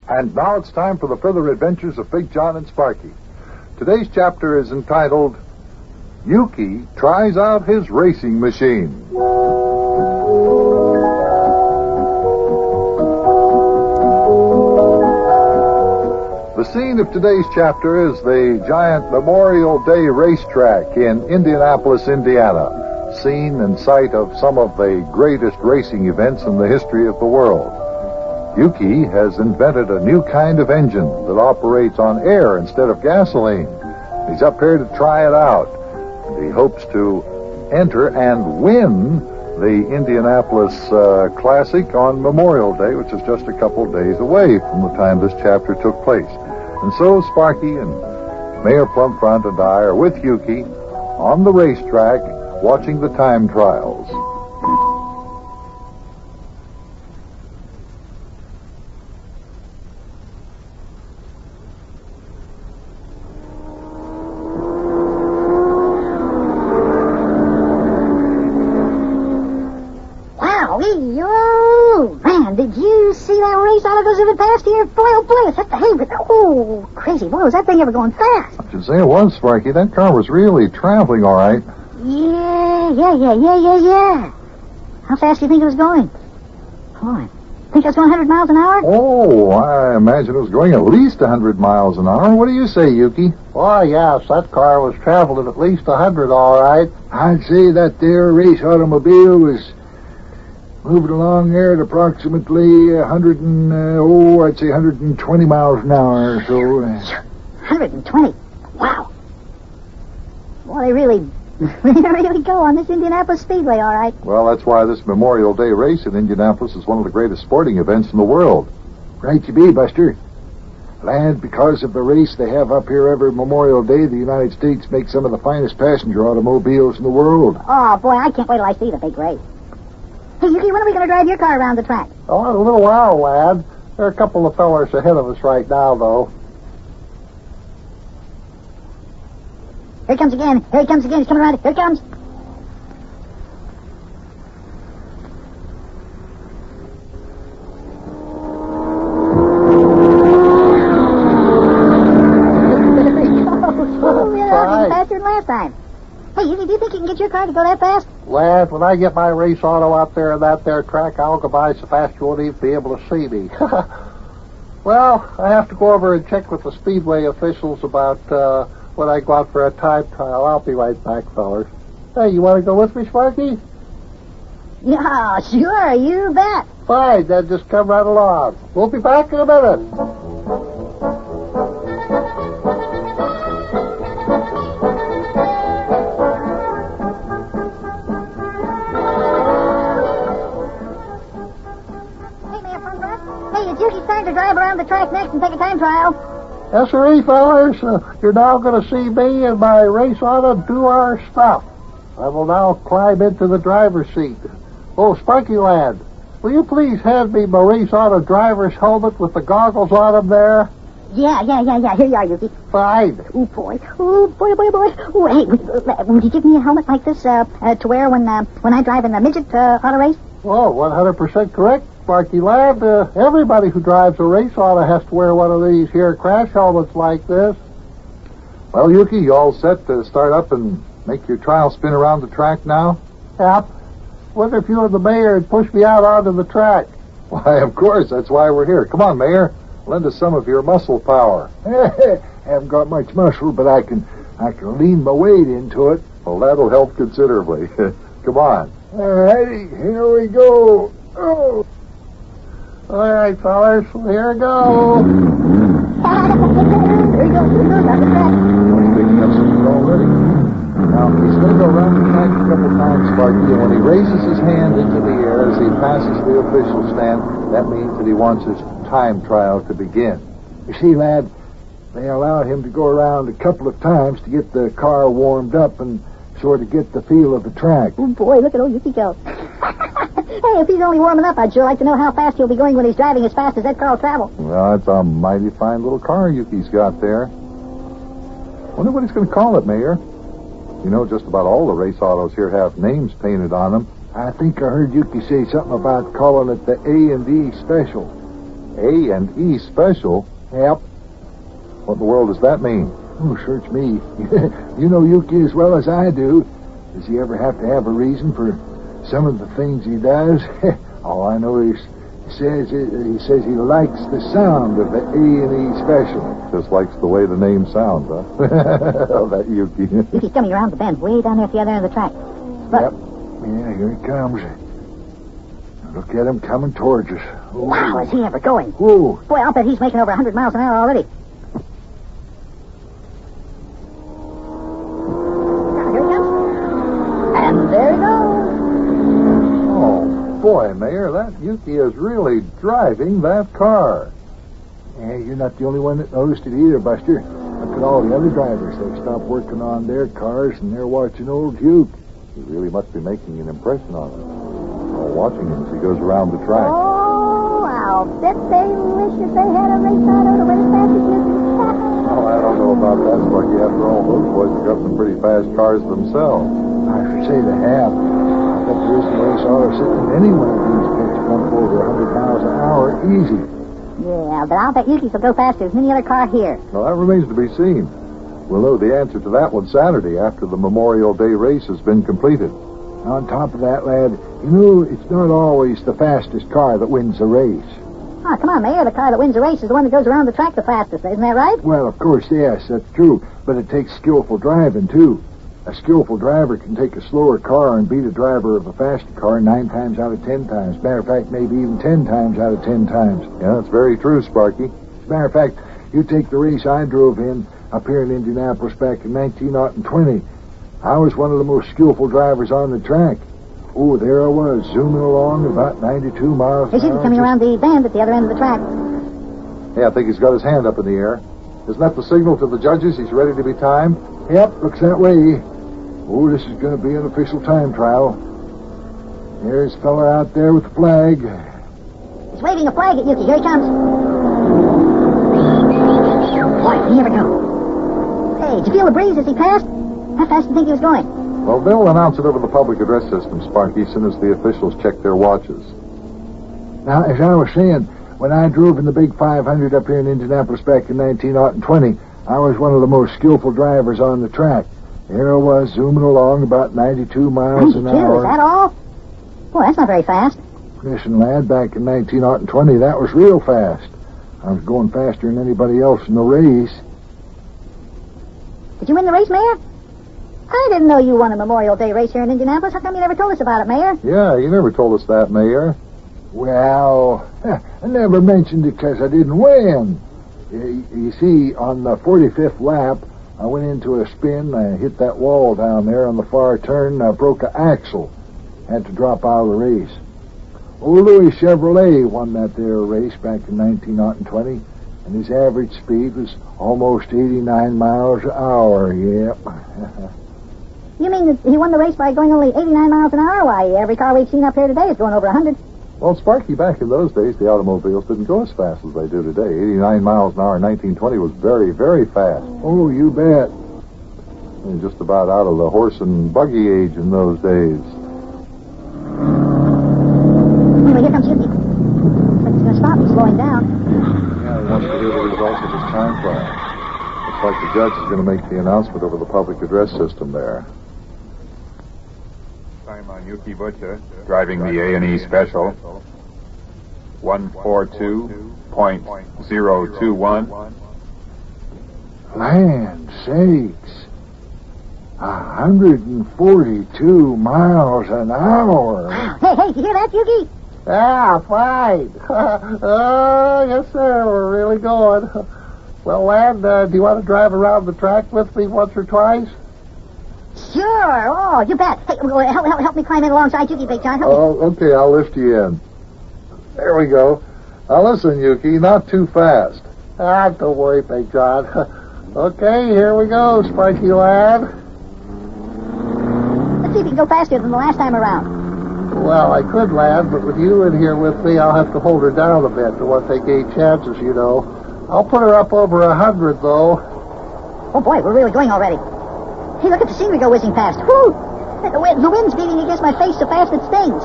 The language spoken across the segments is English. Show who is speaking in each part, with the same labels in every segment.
Speaker 1: And now it's time for the further adventures of Big Jon and Sparkie. Today's chapter is entitled, Yuki Tries Out His Racing Machine. The scene of today's chapter is the giant Memorial Day racetrack in Indianapolis, Indiana, scene and site of some of the greatest racing events in the history of the world. Yuki has invented a new kind of engine that operates on air instead of gasoline. He's up here to try it out. And he hopes to enter and win the Indianapolis Classic on Memorial Day, which is just a couple days away from the time this chapter took place. And so Sparkie and Mayor Plumfront and I are with Yuki on the racetrack watching the time trials.
Speaker 2: Oh, man, did you see that race auto go zipping past here? Boy, oh boy, it's up the hay, but oh, crazy. Boy, was that thing ever going fast.
Speaker 1: I should say it was, Sparkie. That car was really traveling all right.
Speaker 2: Yeah. How fast do you think it was going? Boy, think it was going 100 miles an hour?
Speaker 1: Oh, I imagine it was going at least 100 miles an hour. What do you say, Yuki?
Speaker 3: Why, yes, that car was traveling at least 100, all right.
Speaker 4: I'd say that there race automobile was moving along there at approximately 120 miles an hour or so.
Speaker 2: 120? Wow. Boy, they really go on this Indianapolis Speedway, all right.
Speaker 1: Well, that's why this Memorial Day race in Indianapolis is one of the greatest sporting events in the world.
Speaker 4: Right you be, Buster. Lad, because of the race they have up here every Memorial Day, the United States makes some of the finest passenger automobiles in the world.
Speaker 2: Oh, boy, I can't wait till I see the big race. Hey, Yuki, when are we going to drive your car around the track?
Speaker 3: Oh, in a little while, lad. There are a couple of fellers ahead of us right now, though.
Speaker 2: Here he comes again. He's coming around. Here he comes. He's faster than last time. Hey, Yuki, do you think you can get your car to go that fast?
Speaker 3: Lad, when I get my race auto out there on that there track, I'll go by so fast you won't even be able to see me. Well, I have to go over and check with the Speedway officials about when I go out for a time trial. I'll be right back, fellers. Hey, you want to go with me, Sparkie?
Speaker 2: Yeah, sure, you bet.
Speaker 3: Fine, then just come right along. We'll be back in a minute.
Speaker 2: Yuki's starting to drive around the track next and take a time trial.
Speaker 3: Yes, sir, fellers. You're now going to see me and my race auto do our stuff. I will now climb into the driver's seat. Oh, Sparkie lad, will you please hand me my race auto driver's helmet with the goggles on them there?
Speaker 2: Yeah. Here you are, Yuki.
Speaker 3: Fine.
Speaker 2: Oh, boy. Oh, hey, would you give me a helmet like this to wear when I drive in the midget auto race?
Speaker 3: Oh, 100% correct, Sparkie lad. Everybody who drives a race auto has to wear one of these here crash helmets like this.
Speaker 1: Well, Yuki, you all set to start up and make your trial spin around the track now?
Speaker 3: Yep. Wonder if you and the mayor would push me out onto the track.
Speaker 1: Why, of course, that's why we're here. Come on, Mayor. Lend us some of your muscle power.
Speaker 4: Haven't got much muscle, but I can lean my weight into it.
Speaker 1: Well, that'll help considerably. Come on.
Speaker 4: All righty, here we go. Oh.
Speaker 3: All right, fellas, here we go.
Speaker 2: Here he goes down the track.
Speaker 1: He's picking up something already. Now, he's going to go around the track a couple times, Sparkie, and when he raises his hand into the air as he passes the official stand, that means that he wants his time trial to begin.
Speaker 4: You see, lad, they allow him to go around a couple of times to get the car warmed up and sort of get the feel of the track.
Speaker 2: Oh, boy, look at old Yuki go. Hey, if he's only warming up, I'd sure like to know how fast he'll be going when he's driving as fast as that car will travel.
Speaker 1: Well, it's a mighty fine little car Yuki's got there. Wonder what he's going to call it, Mayor. You know, just about all the race autos here have names painted on them.
Speaker 4: I think I heard Yuki say something about calling it the A&D Special.
Speaker 1: A&E Special?
Speaker 4: Yep.
Speaker 1: What in the world does that mean?
Speaker 4: Oh, search me. You know Yuki as well as I do. Does he ever have to have a reason for some of the things he does? All I know is he says he likes the sound of the A&E Special.
Speaker 1: Just likes the way the name sounds, huh? Oh, that Yuki.
Speaker 2: Yuki's coming around the bend, way down there at the other end of the track. Look.
Speaker 4: Yep. Yeah, here he comes. Look at him coming towards us. Oh.
Speaker 2: Wow, is he ever going?
Speaker 4: Whoa.
Speaker 2: Boy, I'll bet he's making over 100 miles an hour already. Now, here he comes. And there he goes.
Speaker 1: Oh, boy, Mayor, that Yuki is really driving that car.
Speaker 4: Yeah, you're not the only one that noticed it either, Buster. Look at all the other drivers. They've stopped working on their cars and they're watching old Duke.
Speaker 1: He really must be making an impression on us. We're watching him as he goes around the track.
Speaker 2: Oh, I'll bet they wish that they had a race auto to win as fast as Yuki.
Speaker 1: Oh, I don't know about that, Sparky. After all, those boys have got some pretty fast cars themselves.
Speaker 4: I should say they have. I bet there isn't a race auto sitting in any one of these pits pump over 100 miles an hour easy.
Speaker 2: Yeah, but I'll bet Yuki's will go faster than any other car here.
Speaker 1: Well, that remains to be seen. We'll know the answer to that one Saturday after the Memorial Day race has been completed.
Speaker 4: On top of that, lad, you know, it's not always the fastest car that wins the race.
Speaker 2: Oh, come on, Mayor. The car that wins the race is the one that goes around the track the fastest. Isn't that right?
Speaker 4: Well, of course, yes, that's true. But it takes skillful driving, too. A skillful driver can take a slower car and beat a driver of a faster car 9 times out of 10 times. Matter of fact, maybe even 10 times out of 10 times.
Speaker 1: Yeah, that's very true, Sparky.
Speaker 4: As a matter of fact, you take the race I drove in up here in Indianapolis back in 1920. I was one of the most skillful drivers on the track. Oh, there I was, zooming along at about 92 miles
Speaker 2: Here's
Speaker 4: an
Speaker 2: Yuki
Speaker 4: hour.
Speaker 2: coming around the bend at the other end of the track.
Speaker 1: Hey, I think he's got his hand up in the air. Isn't that the signal to the judges he's ready to be timed?
Speaker 4: Yep, looks that way. Oh, this is going to be an official time trial. There's a fella out there with the flag.
Speaker 2: He's waving a flag at Yuki. Here he comes. Boy, did he ever go. Hey, did you feel the breeze as he passed? How fast do you think he was going?
Speaker 1: Well, they'll announce it over the public address system, Sparky, as soon as the officials check their watches.
Speaker 4: Now, as I was saying, when I drove in the big 500 up here in Indianapolis back in 1920, I was one of the most skillful drivers on the track. There I was, zooming along about 92 miles an
Speaker 2: 92,
Speaker 4: hour.
Speaker 2: is that all? Boy, that's not very fast.
Speaker 4: Listen, lad, back in 1920, that was real fast. I was going faster than anybody else in the race.
Speaker 2: Did you win the race, Mayor? I didn't know you won a Memorial Day race here in Indianapolis. How come you never told us about it, Mayor?
Speaker 1: Yeah, you never told us that, Mayor.
Speaker 4: Well, I never mentioned it because I didn't win. You see, on the 45th lap, I went into a spin. I hit that wall down there on the far turn. I broke an axle. Had to drop out of the race. Old Louis Chevrolet won that there race back in 1920, and his average speed was almost 89 miles an hour. Yep.
Speaker 2: You mean that he won the race by going only 89 miles an hour? Why, every car we've seen up here today is going over 100.
Speaker 1: Well, Sparky, back in those days, the automobiles didn't go as fast as they do today. 89 miles an hour in 1920 was very, very fast.
Speaker 4: Oh, you bet.
Speaker 1: And just about out of the horse and buggy age in those days.
Speaker 2: Anyway, here comes Yuki. Looks like he's going to stop. He's slowing down.
Speaker 1: Yeah, he wants to hear the results of his time trial. Looks like the judge is going to make the announcement over the public address system there.
Speaker 5: Time on Yuki Butcher, driving the A&E Special, 142.021.
Speaker 4: Land sakes. 142 miles an hour.
Speaker 2: Wow. Hey, did you hear that, Yuki?
Speaker 3: Ah, fine. Oh, yes, sir. We're really going. Well, lad, do you want to drive around the track with me once or twice?
Speaker 2: Sure. Oh, you bet. Hey, help me climb in alongside Yuki, Big John. Help me.
Speaker 1: Oh, okay, I'll lift you in. There we go. Now listen, Yuki, not too fast.
Speaker 3: Ah, don't worry, Big John. Okay, here we go, Sparky lad.
Speaker 2: Let's see if you can go faster than the last time around.
Speaker 3: Well, I could, lad, but with you in here with me, I'll have to hold her down a bit. Don't want to take any chances, you know. I'll put her up over 100, though.
Speaker 2: Oh, boy, we're really going already. Hey, look at the scenery go whizzing past. Whoo! The wind's beating against my face so fast it stings.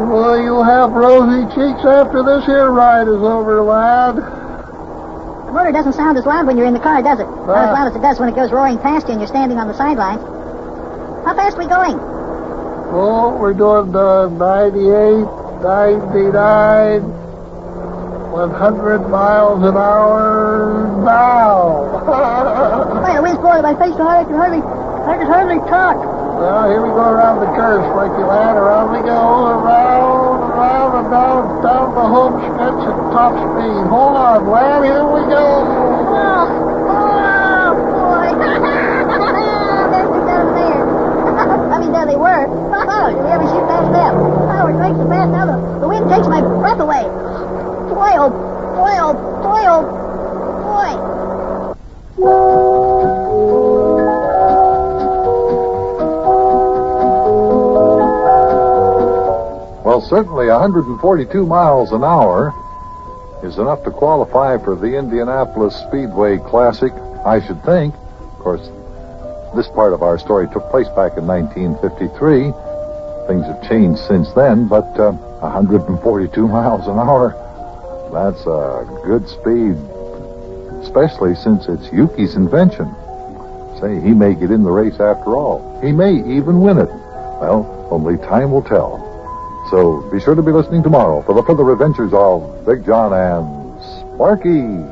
Speaker 3: Well, you'll have rosy cheeks after this here ride is over, lad.
Speaker 2: The motor doesn't sound as loud when you're in the car, does it? Not as loud as it does when it goes roaring past you and you're standing on the sidelines. How fast are we going?
Speaker 3: Oh, we're doing 98, 99, 100 miles an hour now.
Speaker 2: Wait, the wind's blowing in my face so hard I can hardly talk.
Speaker 3: Well, here we go around the curve, Sparky lad. Around we go, around, and down the home stretch at top speed. Hold on, lad, here we go.
Speaker 2: Oh, boy. There's the down there. I mean, there they were. Did we ever shoot past them? Oh, we're going so fast now, the wind takes my breath away. Boy, oh, boy, oh, boy, oh, boy.
Speaker 1: Well, certainly 142 miles an hour is enough to qualify for the Indianapolis Speedway Classic, I should think. Of course, this part of our story took place back in 1953. Things have changed since then, but 142 miles an hour, that's a good speed, especially since it's Yuki's invention. Say, he may get in the race after all. He may even win it. Well, only time will tell. So be sure to be listening tomorrow for the further adventures of Big Jon and Sparkie.